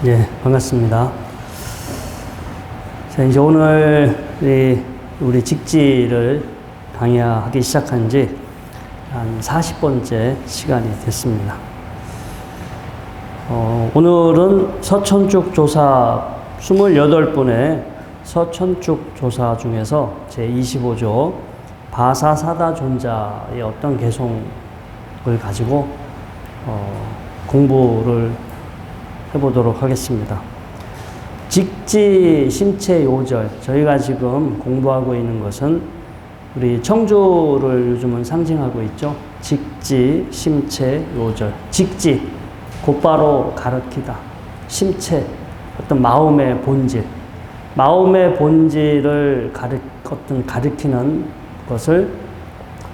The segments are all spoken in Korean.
네, 반갑습니다. 자, 이제 오늘 우리 직지를 강의하기 시작한 지 한 40번째 시간이 됐습니다. 오늘은 서천축 조사 28분의 서천축 조사 중에서 제25조 바사사다존자의 어떤 개송을 가지고 공부를 해보도록 하겠습니다. 직지, 심체, 요절. 저희가 지금 공부하고 있는 것은 우리 청주를 요즘은 상징하고 있죠. 직지, 심체, 요절. 직지, 곧바로 가르치다. 심체, 어떤 마음의 본질. 마음의 본질을 가르치는 것을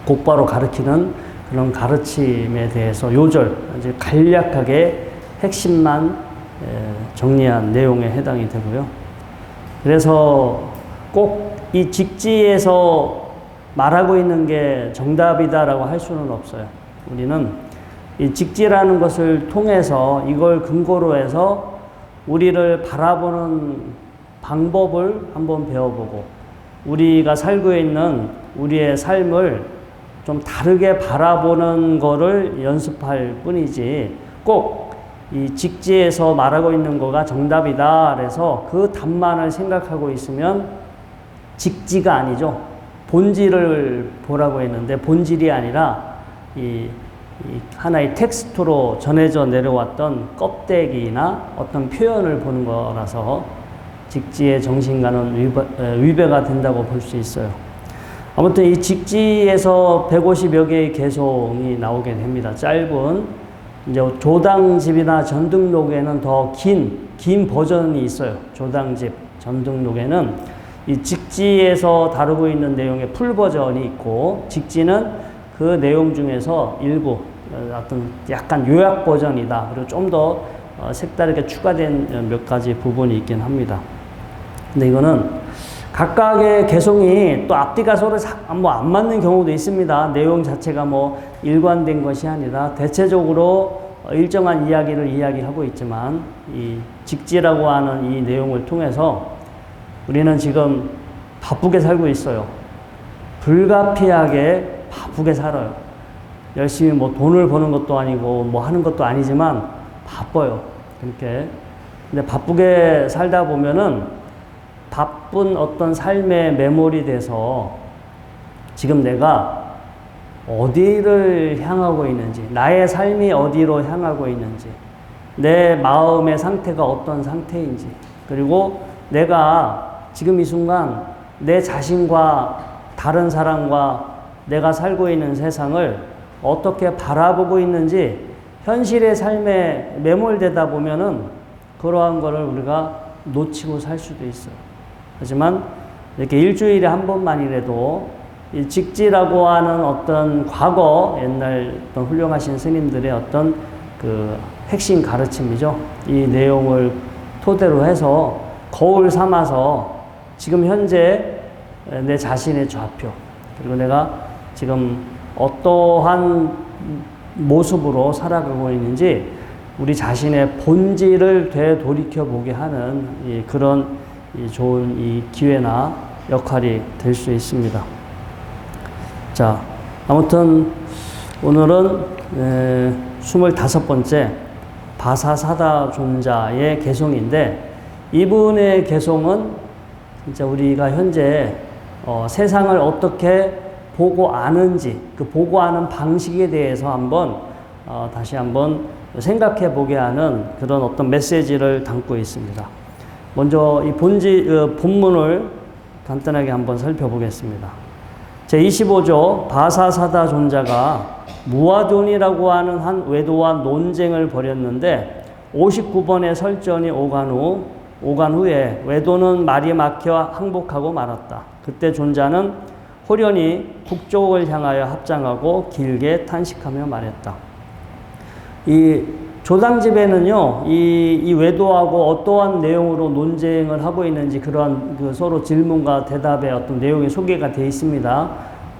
곧바로 가르치는 그런 가르침에 대해서 요절, 이제 간략하게 핵심만 정리한 내용에 해당이 되고요. 그래서 꼭 이 직지에서 말하고 있는 게 정답이다라고 할 수는 없어요. 우리는 이 직지라는 것을 통해서 이걸 근거로 해서 우리를 바라보는 방법을 한번 배워보고 우리가 살고 있는 우리의 삶을 좀 다르게 바라보는 거를 연습할 뿐이지 꼭 이 직지에서 말하고 있는 거가 정답이다 그래서 그 답만을 생각하고 있으면 직지가 아니죠. 본질을 보라고 했는데 본질이 아니라 이 하나의 텍스트로 전해져 내려왔던 껍데기나 어떤 표현을 보는 거라서 직지의 정신과는 위배가 된다고 볼 수 있어요. 아무튼 이 직지에서 150여 개의 개송이 나오게 됩니다. 짧은 이제 조당집이나 전등록에는 더 긴 버전이 있어요. 조당집, 전등록에는 이 직지에서 다루고 있는 내용의 풀 버전이 있고 직지는 그 내용 중에서 일부 어떤 약간 요약 버전이다. 그리고 좀 더 색다르게 추가된 몇 가지 부분이 있긴 합니다. 근데 이거는 각각의 개송이 또 앞뒤가 서로 뭐 안 맞는 경우도 있습니다. 내용 자체가 뭐 일관된 것이 아니라 대체적으로 일정한 이야기를 이야기하고 있지만 이 직지라고 하는 이 내용을 통해서 우리는 지금 바쁘게 살고 있어요. 불가피하게 바쁘게 살아요. 열심히 뭐 돈을 버는 것도 아니고 뭐 하는 것도 아니지만 바빠요. 그렇게. 근데 바쁘게 살다 보면은 바쁜 어떤 삶에 매몰이 돼서 지금 내가 어디를 향하고 있는지, 나의 삶이 어디로 향하고 있는지, 내 마음의 상태가 어떤 상태인지, 그리고 내가 지금 이 순간 내 자신과 다른 사람과 내가 살고 있는 세상을 어떻게 바라보고 있는지 현실의 삶에 매몰되다 보면은 그러한 거를 우리가 놓치고 살 수도 있어요. 하지만 이렇게 일주일에 한 번만이라도 이 직지라고 하는 어떤 과거 옛날 어떤 훌륭하신 스님들의 어떤 그 핵심 가르침이죠. 이 내용을 토대로 해서 거울 삼아서 지금 현재 내 자신의 좌표 그리고 내가 지금 어떠한 모습으로 살아가고 있는지 우리 자신의 본질을 되돌이켜 보게 하는 그런 좋은 이 기회나 역할이 될 수 있습니다. 자, 아무튼 오늘은 25번째 바사사다존자의 개송인데 이분의 개송은 진짜 우리가 현재 세상을 어떻게 보고 아는지 그 보고 아는 방식에 대해서 한번 다시 한번 생각해 보게 하는 그런 어떤 메시지를 담고 있습니다. 먼저 이 본문을 간단하게 한번 살펴보겠습니다. 제25조 바사사다존자가 무아존이라고 하는 한 외도와 논쟁을 벌였는데 59번의 설전이 오간 후에 외도는 말이 막혀 항복하고 말았다. 그때 존자는 호련히 북쪽을 향하여 합장하고 길게 탄식하며 말했다. 이 조당집에는요, 이 외도하고 어떠한 내용으로 논쟁을 하고 있는지 그러한 그 서로 질문과 대답의 어떤 내용이 소개가 되어 있습니다.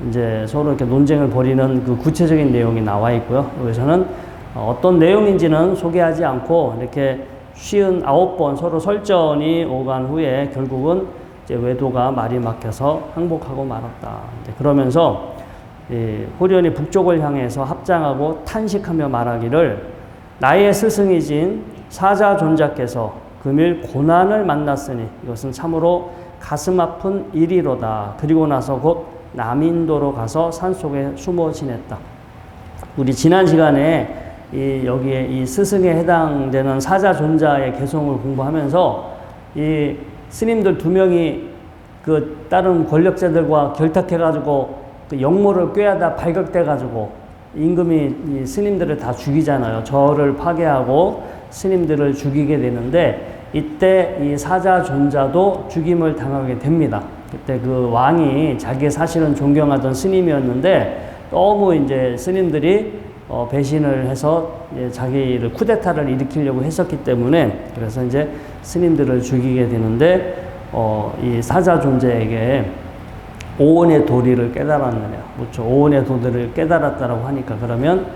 이제 서로 이렇게 논쟁을 벌이는 그 구체적인 내용이 나와 있고요. 여기서는 어떤 내용인지는 소개하지 않고 이렇게 59번 서로 설전이 오간 후에 결국은 이제 외도가 말이 막혀서 항복하고 말았다. 그러면서 호련이 북쪽을 향해서 합장하고 탄식하며 말하기를 나의 스승이진 사자존자께서 금일 고난을 만났으니 이것은 참으로 가슴 아픈 일이로다. 그리고 나서 곧 남인도로 가서 산속에 숨어 지냈다. 우리 지난 시간에 여기에 이 스승에 해당되는 사자존자의 개성을 공부하면서 이 스님들 2명이 그 다른 권력자들과 결탁해가지고 그 역모를 꾀하다 발각돼가지고 임금이 이 스님들을 다 죽이잖아요. 절을 파괴하고 스님들을 죽이게 되는데 이때 이 사자존자도 죽임을 당하게 됩니다. 그때 그 왕이 자기 사실은 존경하던 스님이었는데 너무 이제 스님들이 배신을 해서 자기를 쿠데타를 일으키려고 했었기 때문에 그래서 이제 스님들을 죽이게 되는데 이 사자존자에게 오온의 도리를 깨달았느냐. 그렇죠. 오온의 도리를 깨달았다라고 하니까 그러면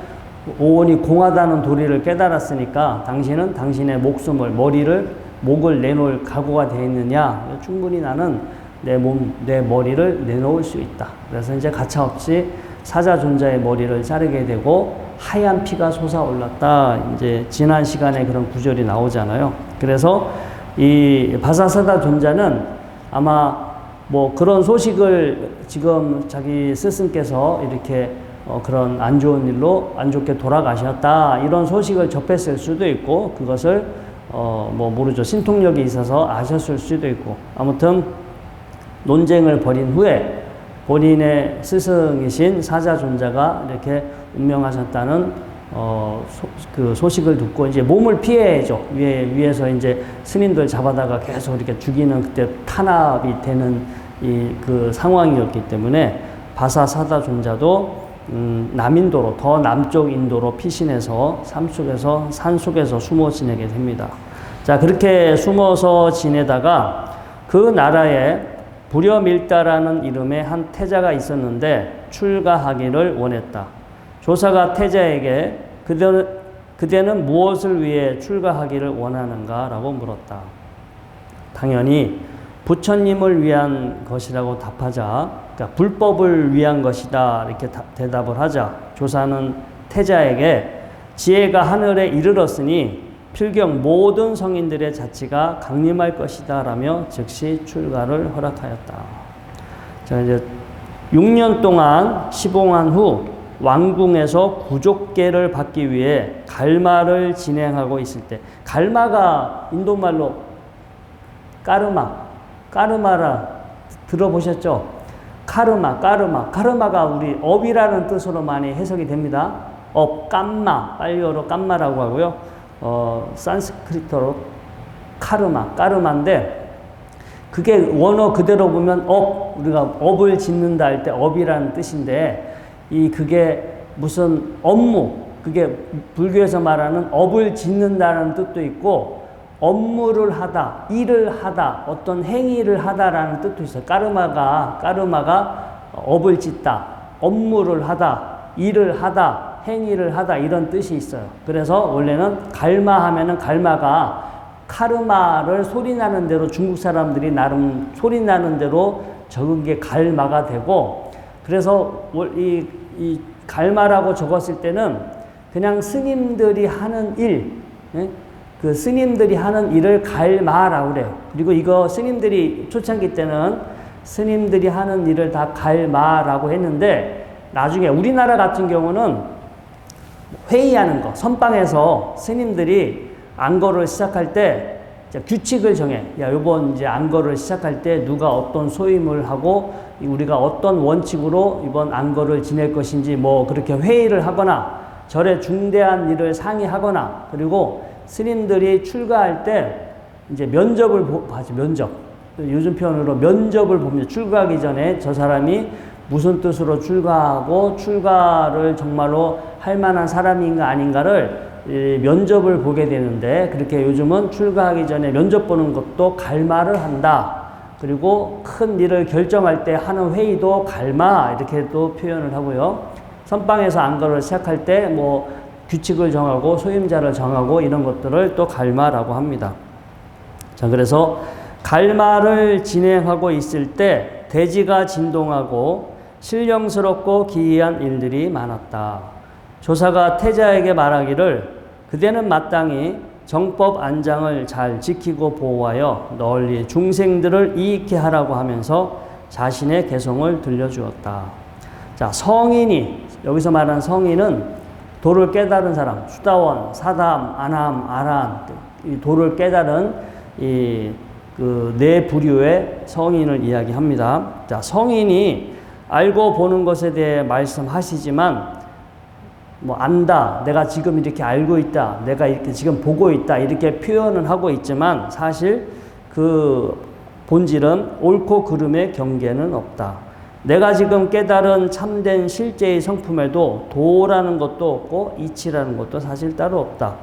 오온이 공하다는 도리를 깨달았으니까 당신은 당신의 목을 내놓을 각오가 되어 있느냐. 충분히 나는 내 머리를 내놓을 수 있다. 그래서 이제 가차없이 사자존자의 머리를 자르게 되고 하얀 피가 솟아올랐다. 이제 지난 시간에 그런 구절이 나오잖아요. 그래서 이 바사사다존자는 아마 뭐 그런 소식을 지금 자기 스승께서 이렇게 그런 안 좋은 일로 안 좋게 돌아가셨다. 이런 소식을 접했을 수도 있고 그것을 뭐 모르죠. 신통력이 있어서 아셨을 수도 있고 아무튼 논쟁을 벌인 후에 본인의 스승이신 사자존자가 이렇게 운명하셨다는 그 소식을 듣고 이제 몸을 피해야죠. 위에서 이제 스님들 잡아다가 계속 이렇게 죽이는 그때 탄압이 되는 그 상황이었기 때문에 바사사다존자도 남인도로 더 남쪽 인도로 피신해서 산 속에서 숨어 지내게 됩니다. 자, 그렇게 숨어서 지내다가 그 나라에 불여밀다라는 이름의 한 태자가 있었는데 출가하기를 원했다. 조사가 태자에게 그대는 무엇을 위해 출가하기를 원하는가? 라고 물었다. 당연히 부처님을 위한 것이라고 답하자, 그러니까 불법을 위한 것이다 이렇게 대답을 하자 조사는 태자에게 지혜가 하늘에 이르렀으니 필경 모든 성인들의 자치가 강림할 것이다 라며 즉시 출가를 허락하였다. 자, 이제 6년 동안 시봉한 후 왕궁에서 구족계를 받기 위해 갈마를 진행하고 있을 때, 갈마가 인도말로 까르마라 들어보셨죠? 까르마가 우리 업이라는 뜻으로 많이 해석이 됩니다. 빨리어로 깜마라고 하고요. 산스크리트로 까르마인데 그게 원어 그대로 보면 우리가 업을 짓는다 할 때 업이라는 뜻인데 그게 무슨 업무, 그게 불교에서 말하는 업을 짓는다는 뜻도 있고 업무를 하다, 일을 하다, 어떤 행위를 하다라는 뜻도 있어요. 까르마가 업을 짓다, 업무를 하다, 일을 하다, 행위를 하다 이런 뜻이 있어요. 그래서 원래는 갈마하면은 갈마가 카르마를 소리나는 대로 중국 사람들이 나름 소리나는 대로 적은 게 갈마가 되고 그래서 이 갈마라고 적었을 때는 그냥 스님들이 하는 일, 그 스님들이 하는 일을 갈마라고 그래요. 그리고 이거 스님들이 초창기 때는 스님들이 하는 일을 다 갈마라고 했는데 나중에 우리나라 같은 경우는 회의하는 거, 선방에서 스님들이 안거를 시작할 때 규칙을 정해. 요번 이제 안거를 시작할 때 누가 어떤 소임을 하고 우리가 어떤 원칙으로 이번 안거를 지낼 것인지 뭐 그렇게 회의를 하거나 절에 중대한 일을 상의하거나 그리고 스님들이 출가할 때 이제 면접을 하지, 면접. 요즘 표현으로 면접을 봅니다. 출가하기 전에 저 사람이 무슨 뜻으로 출가하고 출가를 정말로 할 만한 사람인가 아닌가를 면접을 보게 되는데 그렇게 요즘은 출가하기 전에 면접 보는 것도 갈마를 한다. 그리고 큰 일을 결정할 때 하는 회의도 갈마 이렇게 또 표현을 하고요. 선방에서 안거를 시작할 때 뭐 규칙을 정하고 소임자를 정하고 이런 것들을 또 갈마라고 합니다. 자, 그래서 갈마를 진행하고 있을 때 대지가 진동하고 신령스럽고 기이한 일들이 많았다. 조사가 태자에게 말하기를 그대는 마땅히 정법 안장을 잘 지키고 보호하여 널리 중생들을 이익케 하라고 하면서 자신의 개성을 들려주었다. 자, 성인이, 여기서 말하는 성인은 도를 깨달은 사람, 수다원, 사담, 아남, 아란, 이 도를 깨달은 그 네 부류의 성인을 이야기합니다. 자, 성인이 알고 보는 것에 대해 말씀하시지만 뭐 안다, 내가 지금 이렇게 알고 있다, 내가 이렇게 지금 보고 있다 이렇게 표현을 하고 있지만 사실 그 본질은 옳고 그름의 경계는 없다. 내가 지금 깨달은 참된 실제의 성품에도 도라는 것도 없고 이치라는 것도 사실 따로 없다.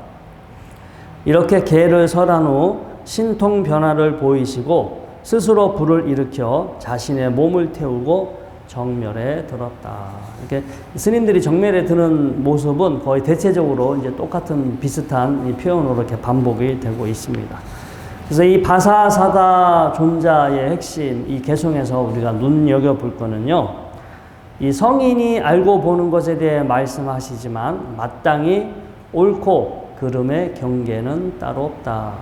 이렇게 개를 설한 후 신통 변화를 보이시고 스스로 불을 일으켜 자신의 몸을 태우고 정멸에 들었다. 이렇게 스님들이 정멸에 드는 모습은 거의 대체적으로 이제 똑같은 비슷한 이 표현으로 이렇게 반복이 되고 있습니다. 그래서 이 바사사다 존자의 핵심, 이 개성에서 우리가 눈여겨볼 거는요, 이 성인이 알고 보는 것에 대해 말씀하시지만 마땅히 옳고 그름의 경계는 따로 없다.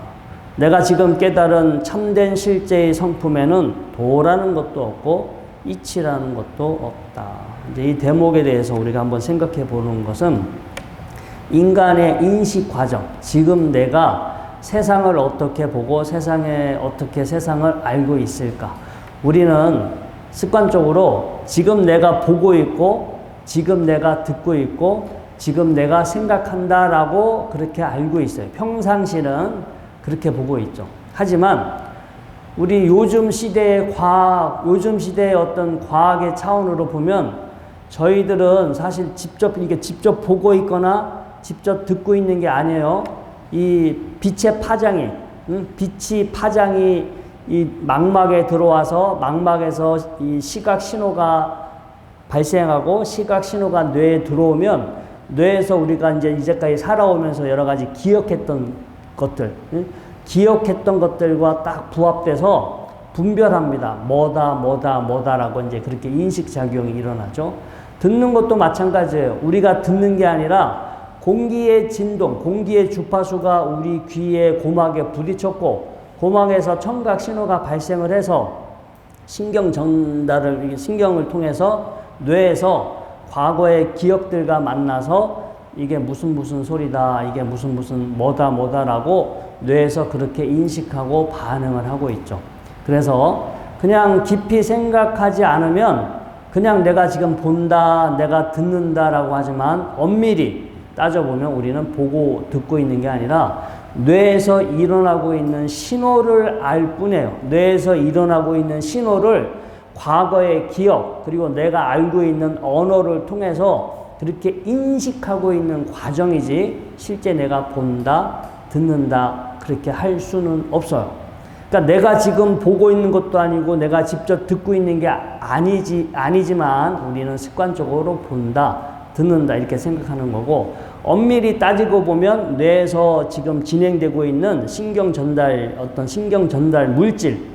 내가 지금 깨달은 참된 실제의 성품에는 도라는 것도 없고 이치라는 것도 없다. 이제 이 대목에 대해서 우리가 한번 생각해 보는 것은 인간의 인식 과정, 지금 내가 세상을 어떻게 보고 세상에 어떻게 세상을 알고 있을까? 우리는 습관적으로 지금 내가 보고 있고 지금 내가 듣고 있고 지금 내가 생각한다라고 그렇게 알고 있어요. 평상시는 그렇게 보고 있죠. 하지만 우리 요즘 시대의 과학, 요즘 시대의 어떤 과학의 차원으로 보면 저희들은 사실 직접 보고 있거나 직접 듣고 있는 게 아니에요. 이 빛의 파장이, 빛이 파장이 이 망막에 들어와서 망막에서 이 시각 신호가 발생하고 시각 신호가 뇌에 들어오면 뇌에서 우리가 이제까지 살아오면서 여러 가지 기억했던 것들, 기억했던 것들과 딱 부합돼서 분별합니다. 뭐다라고 이제 그렇게 인식작용이 일어나죠. 듣는 것도 마찬가지예요. 우리가 듣는 게 아니라 공기의 진동, 공기의 주파수가 우리 귀에 고막에 부딪혔고 고막에서 청각 신호가 발생을 해서 신경 전달을, 신경을 통해서 뇌에서 과거의 기억들과 만나서 이게 무슨 소리다, 이게 무슨 뭐다라고 뇌에서 그렇게 인식하고 반응을 하고 있죠. 그래서 그냥 깊이 생각하지 않으면 그냥 내가 지금 본다, 내가 듣는다라고 하지만 엄밀히 따져보면 우리는 보고 듣고 있는 게 아니라 뇌에서 일어나고 있는 신호를 알 뿐이에요. 뇌에서 일어나고 있는 신호를 과거의 기억 그리고 내가 알고 있는 언어를 통해서 그렇게 인식하고 있는 과정이지 실제 내가 본다, 듣는다 그렇게 할 수는 없어요. 그러니까 내가 지금 보고 있는 것도 아니고 내가 직접 듣고 있는 게 아니지만 우리는 습관적으로 본다, 듣는다 이렇게 생각하는 거고 엄밀히 따지고 보면 뇌에서 지금 진행되고 있는 신경 전달 물질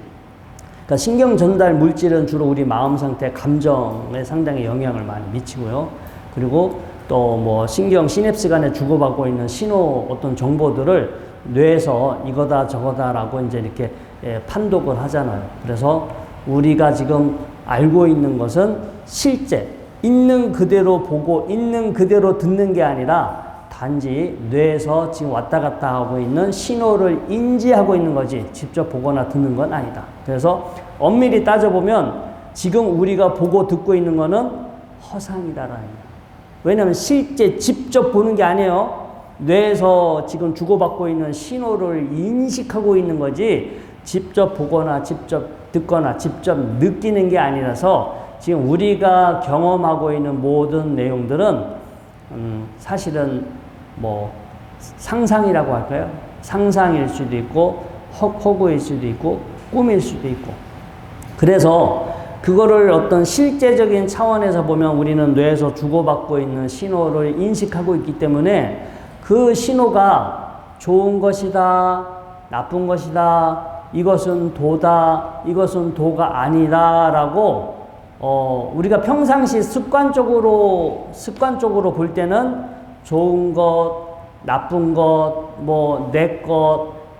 그러니까 신경 전달 물질은 주로 우리 마음 상태, 감정에 상당히 영향을 많이 미치고요. 그리고 또 뭐 신경 시냅스 간에 주고받고 있는 신호 어떤 정보들을 뇌에서 이거다 저거다라고 이제 이렇게 판독을 하잖아요. 그래서 우리가 지금 알고 있는 것은 실제 있는 그대로 보고 있는 그대로 듣는 게 아니라 단지 뇌에서 지금 왔다 갔다 하고 있는 신호를 인지하고 있는 거지 직접 보거나 듣는 건 아니다. 그래서 엄밀히 따져보면 지금 우리가 보고 듣고 있는 거는 허상이다라는 거예요. 왜냐하면 실제 직접 보는 게 아니에요. 뇌에서 지금 주고받고 있는 신호를 인식하고 있는 거지 직접 보거나 직접 듣거나 직접 느끼는 게 아니라서 지금 우리가 경험하고 있는 모든 내용들은 사실은 뭐 상상이라고 할까요? 상상일 수도 있고 허구일 수도 있고 꿈일 수도 있고 그래서 그거를 어떤 실제적인 차원에서 보면 우리는 뇌에서 주고받고 있는 신호를 인식하고 있기 때문에 그 신호가 좋은 것이다, 나쁜 것이다, 이것은 도다, 이것은 도가 아니다 라고 우리가 평상시 습관적으로 볼 때는 좋은 것, 나쁜 것, 뭐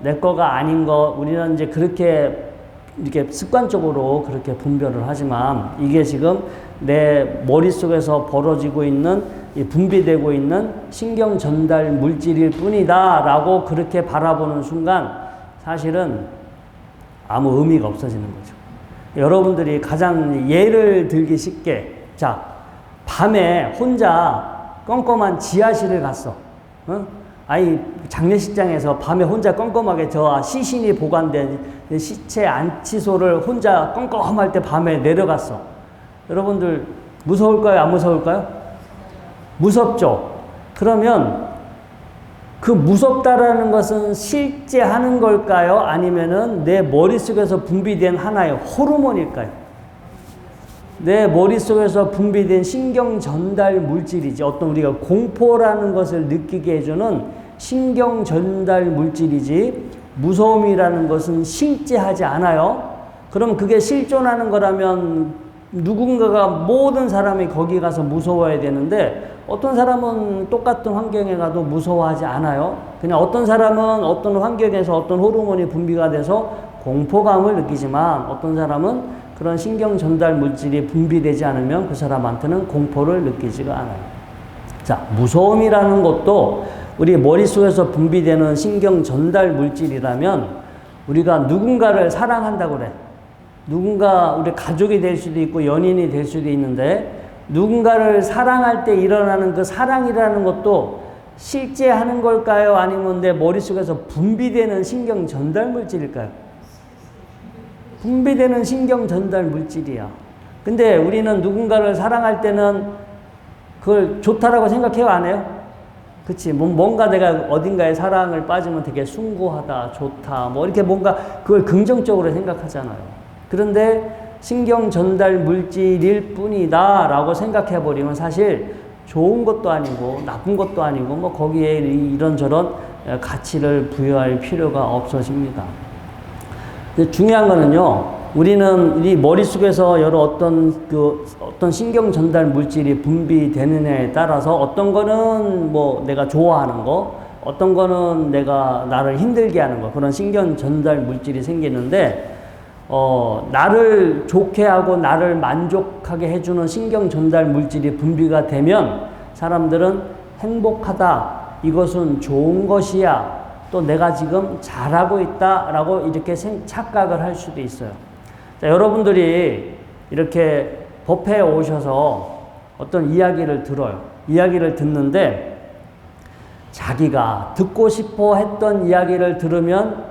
내 거가 아닌 것, 우리는 이제 그렇게 이렇게 습관적으로 그렇게 분별을 하지만 이게 지금 내 머릿속에서 벌어지고 있는 분비되고 있는 신경 전달 물질일 뿐이다 라고 그렇게 바라보는 순간 사실은 아무 의미가 없어지는 거죠. 여러분들이 가장 예를 들기 쉽게, 자, 밤에 혼자 껌껌한 지하실을 갔어. 어? 아니, 장례식장에서 밤에 혼자 껌껌하게 저 시신이 보관된 시체 안치소를 혼자 껌껌할 때 밤에 내려갔어. 여러분들 무서울까요? 안 무서울까요? 무섭죠? 그러면 그 무섭다라는 것은 실제 하는 걸까요? 아니면은 내 머릿속에서 분비된 하나의 호르몬일까요? 내 머릿속에서 분비된 신경 전달 물질이지. 어떤 우리가 공포라는 것을 느끼게 해주는 신경 전달 물질이지, 무서움이라는 것은 실제하지 않아요. 그럼 그게 실존하는 거라면 누군가가, 모든 사람이 거기 가서 무서워야 되는데 어떤 사람은 똑같은 환경에 가도 무서워하지 않아요. 그냥 어떤 사람은 어떤 환경에서 어떤 호르몬이 분비가 돼서 공포감을 느끼지만 어떤 사람은 그런 신경 전달 물질이 분비되지 않으면 그 사람한테는 공포를 느끼지가 않아요. 자, 무서움이라는 것도 우리 머릿속에서 분비되는 신경 전달 물질이라면 우리가 누군가를 사랑한다고 그래. 누군가 우리 가족이 될 수도 있고 연인이 될 수도 있는데 누군가를 사랑할 때 일어나는 그 사랑이라는 것도 실제 하는 걸까요? 아니면 내 머릿속에서 분비되는 신경 전달 물질일까요? 분비되는 신경 전달 물질이야. 근데 우리는 누군가를 사랑할 때는 그걸 좋다라고 생각해요? 안 해요? 그치. 뭔가 내가 어딘가에 사랑을 빠지면 되게 숭고하다, 좋다, 뭐 이렇게 뭔가 그걸 긍정적으로 생각하잖아요. 그런데 신경 전달 물질일 뿐이다 라고 생각해 버리면 사실 좋은 것도 아니고 나쁜 것도 아니고 뭐 거기에 이런저런 가치를 부여할 필요가 없어집니다. 근데 중요한 거는요, 우리는 이 머릿속에서 여러 어떤 신경 전달 물질이 분비되느냐에 따라서 어떤 거는 뭐 내가 좋아하는 거, 어떤 거는 나를 힘들게 하는 거, 그런 신경 전달 물질이 생기는데 나를 좋게 하고 나를 만족하게 해주는 신경 전달 물질이 분비가 되면 사람들은 행복하다, 이것은 좋은 것이야, 또 내가 지금 잘하고 있다라고 이렇게 착각을 할 수도 있어요. 자, 여러분들이 이렇게 법회에 오셔서 어떤 이야기를 들어요. 이야기를 듣는데 자기가 듣고 싶어 했던 이야기를 들으면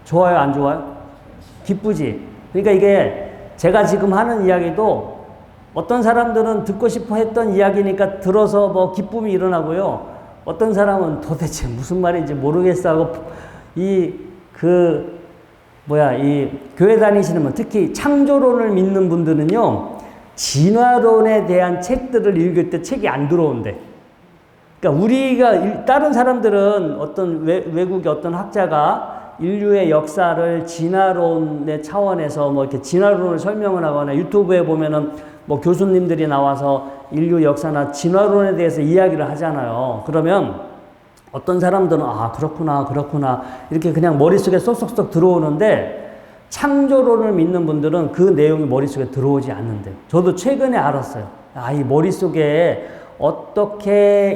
좋아요, 안 좋아요? 기쁘지? 그러니까 이게 제가 지금 하는 이야기도 어떤 사람들은 듣고 싶어 했던 이야기니까 들어서 뭐 기쁨이 일어나고요. 어떤 사람은 도대체 무슨 말인지 모르겠어 하고 이 교회 다니시는 분, 특히 창조론을 믿는 분들은요, 진화론에 대한 책들을 읽을 때 책이 안 들어온대. 그러니까 우리가, 다른 사람들은 어떤 외국의 어떤 학자가 인류의 역사를 진화론의 차원에서 뭐 이렇게 진화론을 설명을 하거나 유튜브에 보면은 뭐 교수님들이 나와서 인류 역사나 진화론에 대해서 이야기를 하잖아요. 그러면 어떤 사람들은 그렇구나 이렇게 그냥 머릿속에 쏙쏙쏙 들어오는데 창조론을 믿는 분들은 그 내용이 머릿속에 들어오지 않는데요. 저도 최근에 알았어요. 이 머릿속에 어떻게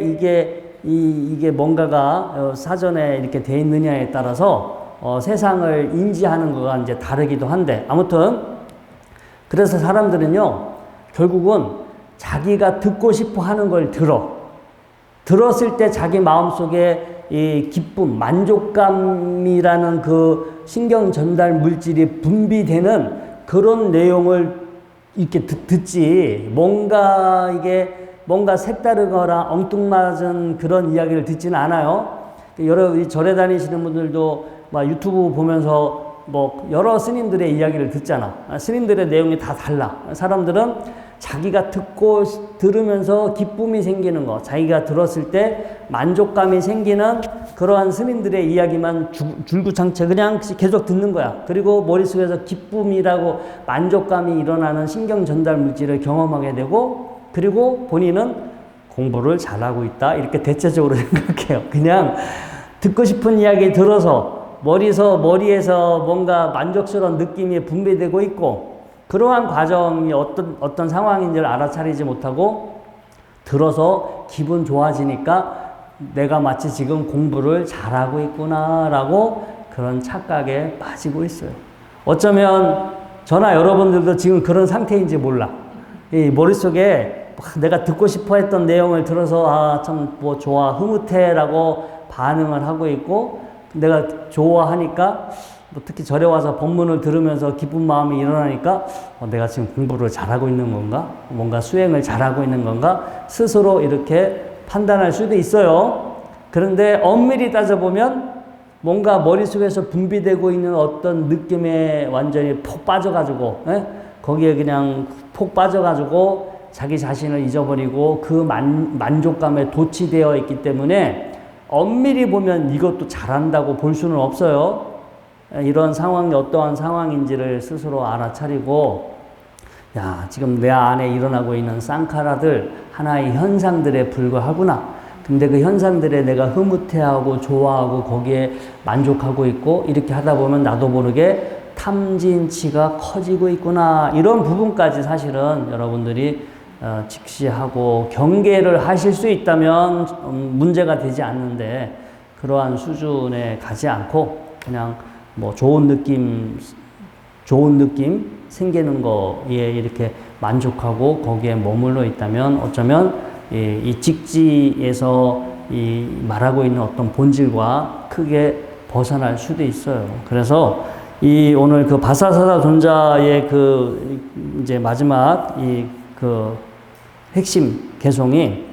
이게 뭔가가 사전에 이렇게 돼 있느냐에 따라서 세상을 인지하는 거가 이제 다르기도 한데, 아무튼 그래서 사람들은요, 결국은 자기가 듣고 싶어 하는 걸 들었을 때 자기 마음속에 이 기쁨, 만족감이라는 그 신경 전달 물질이 분비되는 그런 내용을 이렇게 듣지, 뭔가 색다르거나 엉뚱맞은 그런 이야기를 듣지는 않아요. 여러 절에 다니시는 분들도 막 유튜브 보면서 뭐 여러 스님들의 이야기를 듣잖아. 스님들의 내용이 다 달라. 사람들은 자기가 들으면서 기쁨이 생기는 거, 자기가 들었을 때 만족감이 생기는 그러한 스님들의 이야기만 줄구장체 그냥 계속 듣는 거야. 그리고 머릿속에서 기쁨이라고 만족감이 일어나는 신경 전달 물질을 경험하게 되고, 그리고 본인은 공부를 잘하고 있다, 이렇게 대체적으로 생각해요. 그냥 듣고 싶은 이야기 들어서 머리에서 뭔가 만족스러운 느낌이 분배되고 있고, 그러한 과정이 어떤 상황인지를 알아차리지 못하고 들어서 기분 좋아지니까 내가 마치 지금 공부를 잘하고 있구나라고 그런 착각에 빠지고 있어요. 어쩌면 저나 여러분들도 지금 그런 상태인지 몰라. 이 머릿속에 내가 듣고 싶어 했던 내용을 들어서 참 뭐 좋아, 흐뭇해라고 반응을 하고 있고, 내가 좋아하니까 뭐 특히 절에 와서 법문을 들으면서 기쁜 마음이 일어나니까 내가 지금 공부를 잘하고 있는 건가? 뭔가 수행을 잘하고 있는 건가? 스스로 이렇게 판단할 수도 있어요. 그런데 엄밀히 따져보면 뭔가 머릿속에서 분비되고 있는 어떤 느낌에 완전히 폭 빠져가지고, 거기에 그냥 폭 빠져가지고 자기 자신을 잊어버리고 그 만족감에 도취되어 있기 때문에 엄밀히 보면 이것도 잘한다고 볼 수는 없어요. 이런 상황이 어떠한 상황인지를 스스로 알아차리고, 야, 지금 내 안에 일어나고 있는 쌍카라들 하나의 현상들에 불과하구나. 근데 그 현상들에 내가 흐뭇해하고 좋아하고 거기에 만족하고 있고, 이렇게 하다 보면 나도 모르게 탐진치가 커지고 있구나. 이런 부분까지 사실은 여러분들이 직시하고 경계를 하실 수 있다면 문제가 되지 않는데, 그러한 수준에 가지 않고 그냥 뭐 좋은 느낌 생기는 거에 이렇게 만족하고 거기에 머물러 있다면 어쩌면 이 직지에서 이 말하고 있는 어떤 본질과 크게 벗어날 수도 있어요. 그래서 이 오늘 그 바사사다 존자의 그 이제 마지막 그 핵심 개송이,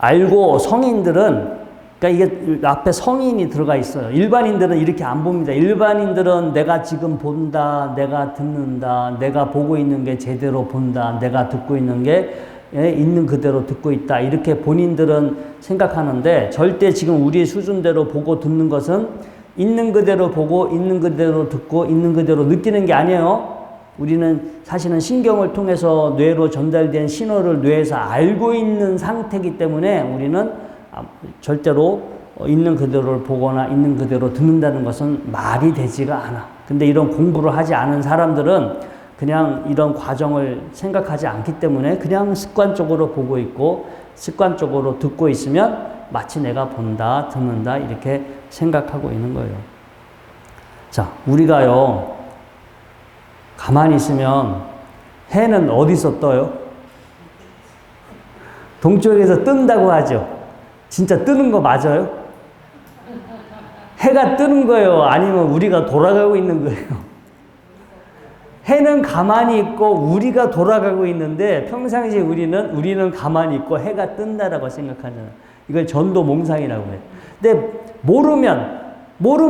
알고 성인들은, 그러니까 이게 앞에 성인이 들어가 있어요. 일반인들은 이렇게 안 봅니다. 일반인들은 내가 지금 본다, 내가 듣는다, 내가 보고 있는 게 제대로 본다, 내가 듣고 있는 게 있는 그대로 듣고 있다, 이렇게 본인들은 생각하는데, 절대 지금 우리 수준대로 보고 듣는 것은 있는 그대로 보고 있는 그대로 듣고 있는 그대로 느끼는 게 아니에요. 우리는 사실은 신경을 통해서 뇌로 전달된 신호를 뇌에서 알고 있는 상태이기 때문에 우리는 절대로 있는 그대로를 보거나 있는 그대로 듣는다는 것은 말이 되지가 않아. 근데 이런 공부를 하지 않은 사람들은 그냥 이런 과정을 생각하지 않기 때문에 그냥 습관적으로 보고 있고 습관적으로 듣고 있으면 마치 내가 본다, 듣는다, 이렇게 생각하고 있는 거예요. 자, 우리가요, 가만히 있으면 해는 어디서 떠요? 동쪽에서 뜬다고 하죠. 진짜 뜨는 거 맞아요? 해가 뜨는 거예요? 아니면 우리가 돌아가고 있는 거예요? 해는 가만히 있고 우리가 돌아가고 있는데, 평상시에 우리는 가만히 있고 해가 뜬다라고 생각하잖아요. 이걸 전도몽상이라고 해요. 근데 모르면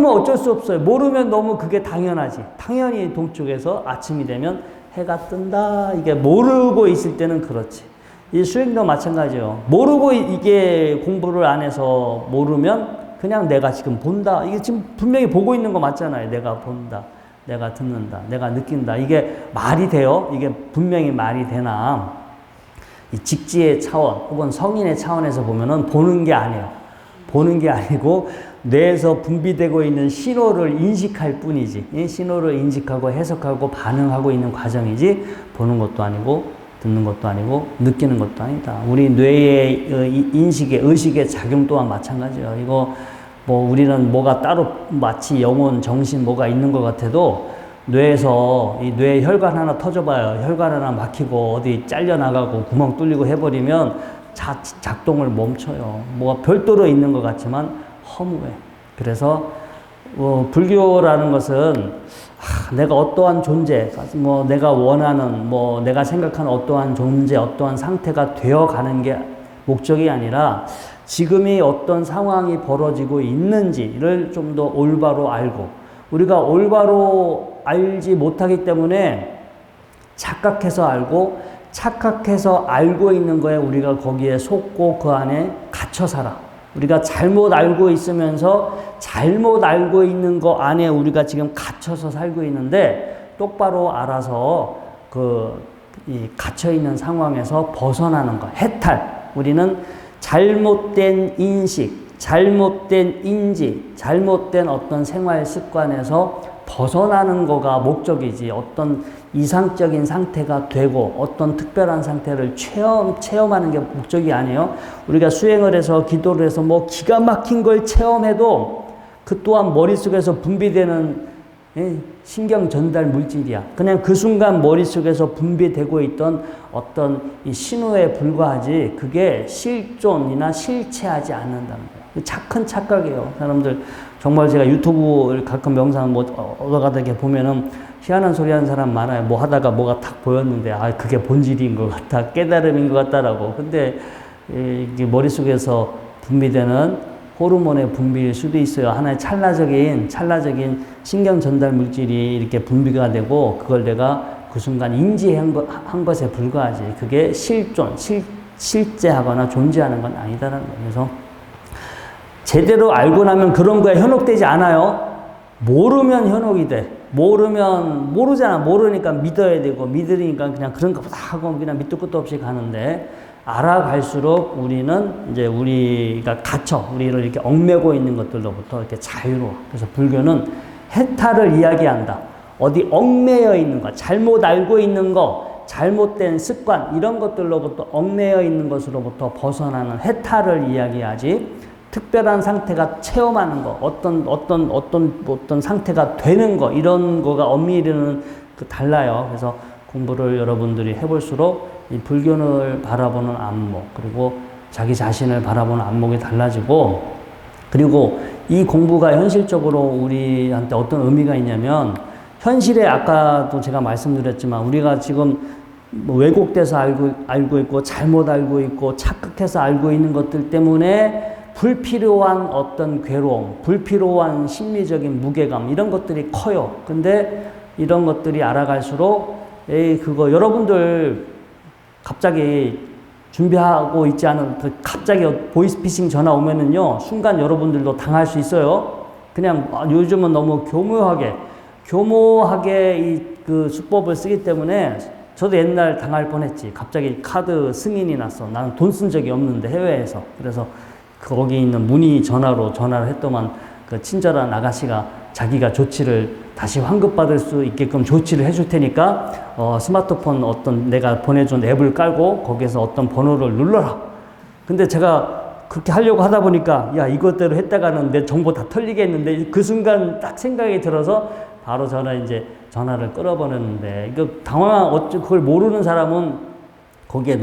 어쩔 수 없어요. 모르면 너무 그게 당연하지. 당연히 동쪽에서 아침이 되면 해가 뜬다. 이게 모르고 있을 때는 그렇지. 이 수행도 마찬가지예요. 모르고 이게 공부를 안 해서 모르면 그냥 내가 지금 본다. 이게 지금 분명히 보고 있는 거 맞잖아요. 내가 본다, 내가 듣는다, 내가 느낀다. 이게 말이 돼요? 이게 분명히 말이 되나? 이 직지의 차원 혹은 성인의 차원에서 보면은 보는 게 아니에요. 보는 게 아니고 뇌에서 분비되고 있는 신호를 인식할 뿐이지. 이 신호를 인식하고 해석하고 반응하고 있는 과정이지, 보는 것도 아니고 듣는 것도 아니고 느끼는 것도 아니다. 우리 뇌의 인식의 의식의 작용 또한 마찬가지예요. 이거 뭐 우리는 뭐가 따로 마치 영혼, 정신 뭐가 있는 것 같아도 뇌에서 이 뇌 혈관 하나 터져봐요. 혈관 하나 막히고 어디 잘려나가고 구멍 뚫리고 해버리면 작동을 멈춰요. 뭐가 별도로 있는 것 같지만 허무해. 그래서 불교라는 것은 내가 어떠한 존재, 뭐 내가 원하는, 뭐 내가 생각하는 어떠한 존재, 어떠한 상태가 되어가는 게 목적이 아니라 지금이 어떤 상황이 벌어지고 있는지를 좀 더 올바로 알고, 우리가 올바로 알지 못하기 때문에 착각해서 알고 있는 거에 우리가 거기에 속고 그 안에 갇혀 살아. 우리가 잘못 알고 있으면서 잘못 알고 있는 거 안에 우리가 지금 갇혀서 살고 있는데 똑바로 알아서 이 갇혀있는 상황에서 벗어나는 거, 해탈. 우리는 잘못된 인식, 잘못된 인지, 잘못된 어떤 생활 습관에서 벗어나는 거가 목적이지 어떤 이상적인 상태가 되고 어떤 특별한 상태를 체험하는 게 목적이 아니에요. 우리가 수행을 해서 기도를 해서 뭐 기가 막힌 걸 체험해도 그 또한 머릿속에서 분비되는 신경 전달 물질이야. 그냥 그 순간 머릿속에서 분비되고 있던 어떤 이 신호에 불과하지 그게 실존이나 실체하지 않는다는 거예요. 큰 착각이에요. 사람들 정말 제가 유튜브를 가끔 영상 얻어가다 이렇게 보면은 희한한 소리 하는 사람 많아요. 뭐 하다가 뭐가 탁 보였는데 그게 본질인 것 같다. 깨달음인 것 같다라고. 근데 이게 머릿속에서 분비되는 호르몬의 분비일 수도 있어요. 하나의 찰나적인 신경 전달 물질이 이렇게 분비가 되고 그걸 내가 그 순간 인지한 것에 불과하지. 그게 실제하거나 존재하는 건 아니다라는 거예요. 그래서 제대로 알고 나면 그런 거에 현혹되지 않아요. 모르면 현혹이 돼. 모르잖아. 모르니까 믿어야 되고, 믿으니까 그냥 그런가 보다 하고 그냥 밑도 끝도 없이 가는데, 알아갈수록 우리는 이제 우리가 우리를 이렇게 얽매고 있는 것들로부터 이렇게 자유로워. 그래서 불교는 해탈을 이야기한다. 어디 얽매여 있는 거, 잘못 알고 있는 거, 잘못된 습관, 이런 것들로부터 얽매여 있는 것으로부터 벗어나는 해탈을 이야기하지, 특별한 상태가 체험하는 거, 어떤 상태가 되는 거, 이런 거가 엄밀히는 달라요. 그래서 공부를 여러분들이 해볼수록 이 불교를 바라보는 안목, 그리고 자기 자신을 바라보는 안목이 달라지고, 그리고 이 공부가 현실적으로 우리한테 어떤 의미가 있냐면, 현실에 아까도 제가 말씀드렸지만, 우리가 지금 왜곡돼서 알고 있고, 잘못 알고 있고, 착각해서 알고 있는 것들 때문에 불필요한 어떤 괴로움, 불필요한 심리적인 무게감, 이런 것들이 커요. 근데 이런 것들이 알아갈수록, 그거 여러분들 갑자기 준비하고 있지 않은, 갑자기 보이스피싱 전화 오면은요, 순간 여러분들도 당할 수 있어요. 그냥 요즘은 너무 교모하게 그 수법을 쓰기 때문에 저도 옛날 당할 뻔했지. 갑자기 카드 승인이 났어. 나는 돈 쓴 적이 없는데, 해외에서. 그래서 거기 있는 문의 전화를 했더만 그 친절한 아가씨가 자기가 조치를 다시 환급받을 수 있게끔 조치를 해줄 테니까 스마트폰 내가 보내준 앱을 깔고 거기에서 어떤 번호를 눌러라. 근데 제가 그렇게 하려고 하다 보니까 야, 이것대로 했다가는 내 정보 다 털리겠는데, 그 순간 딱 생각이 들어서 바로 전화를 끌어버렸는데, 이거 그걸 모르는 사람은 거기에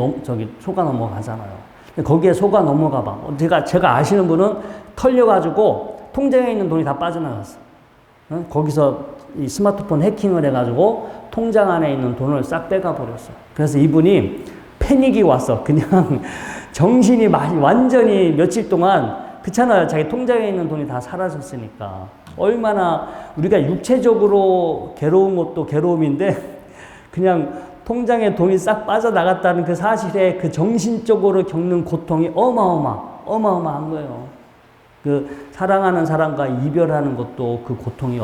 속아 넘어가잖아요. 거기에 속아 넘어가 봐. 제가 아시는 분은 털려가지고 통장에 있는 돈이 다 빠져나갔어. 거기서 이 스마트폰 해킹을 해가지고 통장 안에 있는 돈을 싹 빼가 버렸어. 그래서 이분이 패닉이 왔어. 그냥 정신이 완전히 며칠 동안, 그렇잖아요. 자기 통장에 있는 돈이 다 사라졌으니까. 얼마나 우리가 육체적으로 괴로운 것도 괴로움인데, 그냥 통장에 돈이 싹 빠져나갔다는 그 사실에 그 정신적으로 겪는 고통이 어마어마한 거예요. 그 사랑하는 사람과 이별하는 것도 그 고통이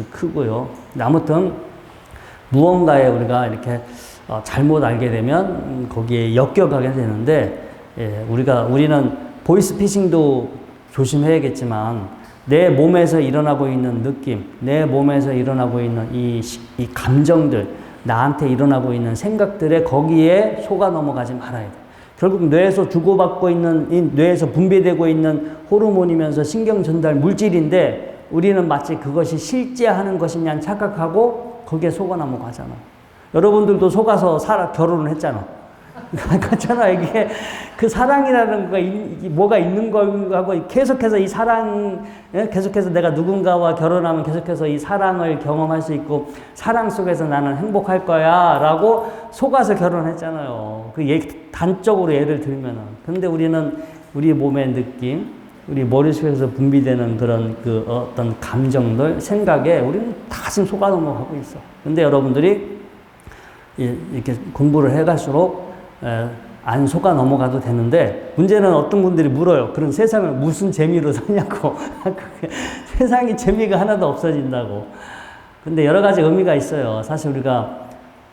크고요. 아무튼 무언가에 우리가 이렇게 잘못 알게 되면 거기에 엮여가게 되는데, 우리는 보이스피싱도 조심해야겠지만 내 몸에서 일어나고 있는 느낌, 내 몸에서 일어나고 있는 이 감정들, 나한테 일어나고 있는 생각들에 거기에 속아 넘어가지 말아야 돼. 결국 뇌에서 주고받고 있는, 뇌에서 분비되고 있는 호르몬이면서 신경 전달 물질인데, 우리는 마치 그것이 실제하는 것이냐 착각하고 거기에 속아 넘어가잖아. 여러분들도 속아서 결혼을 했잖아. 그렇잖아. 이게 그 사랑이라는 거가 뭐가 있는 거하고 계속해서 이 사랑, 계속해서 내가 누군가와 결혼하면 계속해서 이 사랑을 경험할 수 있고, 사랑 속에서 나는 행복할 거야 라고 속아서 결혼했잖아요. 단적으로 예를 들면은. 근데 우리는 우리 몸의 느낌, 우리 머릿속에서 분비되는 그런 그 어떤 감정들, 생각에 우리는 다 지금 속아 넘어가고 있어. 근데 여러분들이 이렇게 공부를 해갈수록 안 속아 넘어가도 되는데, 문제는 어떤 분들이 물어요. 그런 세상을 무슨 재미로 사냐고. 세상이 재미가 하나도 없어진다고. 근데 여러 가지 의미가 있어요. 사실 우리가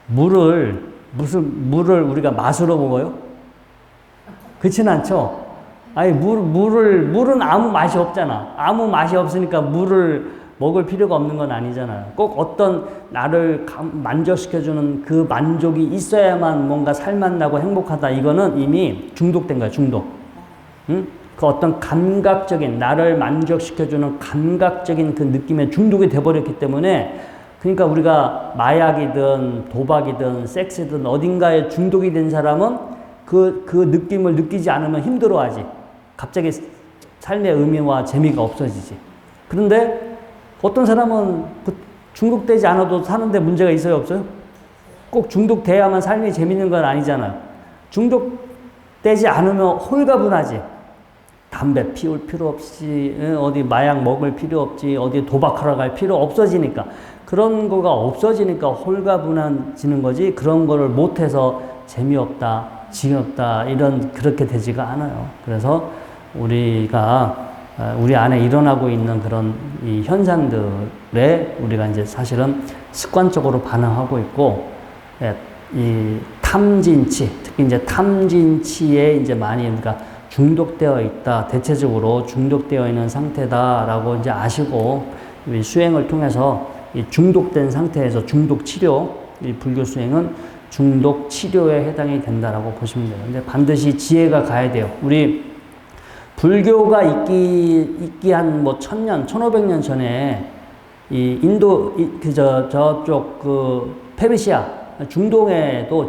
물을 우리가 맛으로 먹어요? 그렇진 않죠? 아니, 물은 아무 맛이 없잖아. 아무 맛이 없으니까 물을 먹을 필요가 없는 건 아니잖아요. 꼭 어떤 나를 만족시켜주는 그 만족이 있어야만 뭔가 살맛나고 행복하다. 이거는 이미 중독된 거야, 중독. 응? 그 어떤 감각적인, 나를 만족시켜주는 감각적인 그 느낌에 중독이 돼버렸기 때문에, 그러니까 우리가 마약이든 도박이든 섹스든 어딘가에 중독이 된 사람은 그 느낌을 느끼지 않으면 힘들어하지. 갑자기 삶의 의미와 재미가 없어지지. 그런데 어떤 사람은 중독되지 않아도 사는데 문제가 있어요, 없어요? 꼭 중독돼야만 삶이 재밌는 건 아니잖아요. 중독되지 않으면 홀가분하지. 담배 피울 필요 없이, 어디 마약 먹을 필요 없지, 어디 도박하러 갈 필요 없어지니까. 그런 거가 없어지니까 홀가분해지는 거지, 그런 거를 못해서 재미없다, 지겹다, 그렇게 되지가 않아요. 그래서 우리 안에 일어나고 있는 그런 이 현상들에 우리가 이제 사실은 습관적으로 반응하고 있고, 이 탐진치, 특히 이제 탐진치에 이제 많이 그러니까 중독되어 있다, 대체적으로 중독되어 있는 상태다라고 이제 아시고, 이 수행을 통해서 이 중독된 상태에서 중독 치료, 이 불교 수행은 중독 치료에 해당이 된다라고 보시면 돼요. 근데 반드시 지혜가 가야 돼요. 우리 불교가 있기 한 뭐 1000년, 1500년 전에 이 인도, 저쪽 페르시아, 중동에도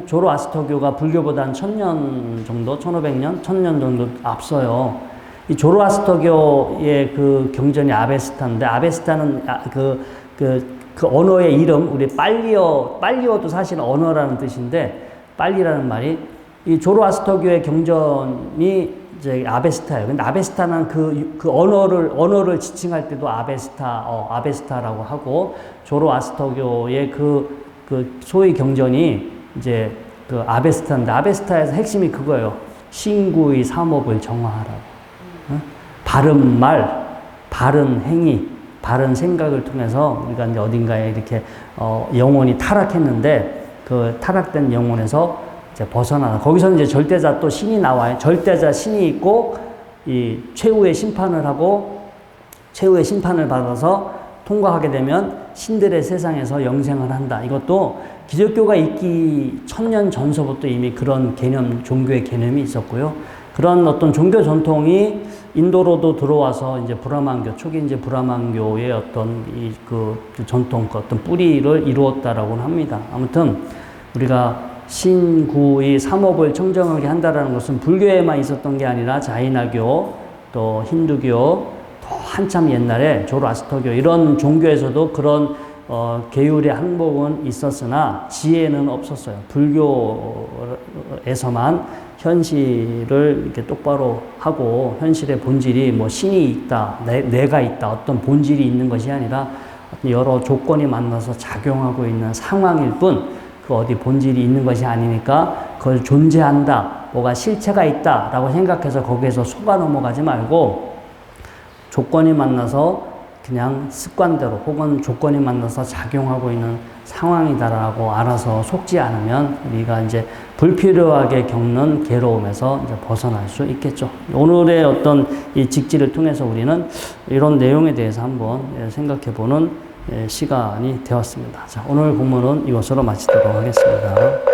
조로아스터교가 불교보다 한 1000년 정도, 1500년, 1000년 정도 앞서요. 이 조로아스터교의 그 경전이 아베스타인데, 아베스타는 그 언어의 이름, 우리 빨리어도 사실 언어라는 뜻인데, 빨리라는 말이, 이 조로아스터교의 경전이 이제 아베스타예요. 근데 아베스타는 그 언어를 지칭할 때도 아베스타라고 하고, 조로아스터교의 그 소위 경전이 이제 그 아베스타인데, 아베스타에서 핵심이 그거예요. 신구의 삼업을 정화하라고. 바른 말, 바른 행위, 바른 생각을 통해서 우리가 이제 어딘가에 이렇게 영혼이 타락했는데, 그 타락된 영혼에서 이제 벗어나는, 거기서 이제 절대자 또 신이 나와요. 절대자 신이 있고, 이 최후의 심판을 하고, 최후의 심판을 받아서 통과하게 되면 신들의 세상에서 영생을 한다. 이것도 기독교가 있기 1000년 전서부터 이미 그런 개념, 종교의 개념이 있었고요. 그런 어떤 종교 전통이 인도로도 들어와서 이제 초기 이제 브라만교의 어떤 그 전통, 어떤 뿌리를 이루었다라고는 합니다. 아무튼 우리가 신구의 삼업을 청정하게 한다라는 것은 불교에만 있었던 게 아니라 자이나교, 또 힌두교, 또 한참 옛날에 조로아스터교 이런 종교에서도 그런 계율의 항목은 있었으나 지혜는 없었어요. 불교에서만 현실을 이렇게 똑바로 하고, 현실의 본질이 뭐 신이 있다, 내가 있다, 어떤 본질이 있는 것이 아니라 여러 조건이 만나서 작용하고 있는 상황일 뿐, 그 어디 본질이 있는 것이 아니니까 그걸 존재한다, 뭐가 실체가 있다라고 생각해서 거기에서 속아 넘어가지 말고, 조건이 만나서 그냥 습관대로 혹은 조건이 만나서 작용하고 있는 상황이다라고 알아서 속지 않으면 우리가 이제 불필요하게 겪는 괴로움에서 이제 벗어날 수 있겠죠. 오늘의 어떤 이 직지를 통해서 우리는 이런 내용에 대해서 한번 생각해 보는 시간이 되었습니다. 자, 오늘 공부는 이것으로 마치도록 하겠습니다.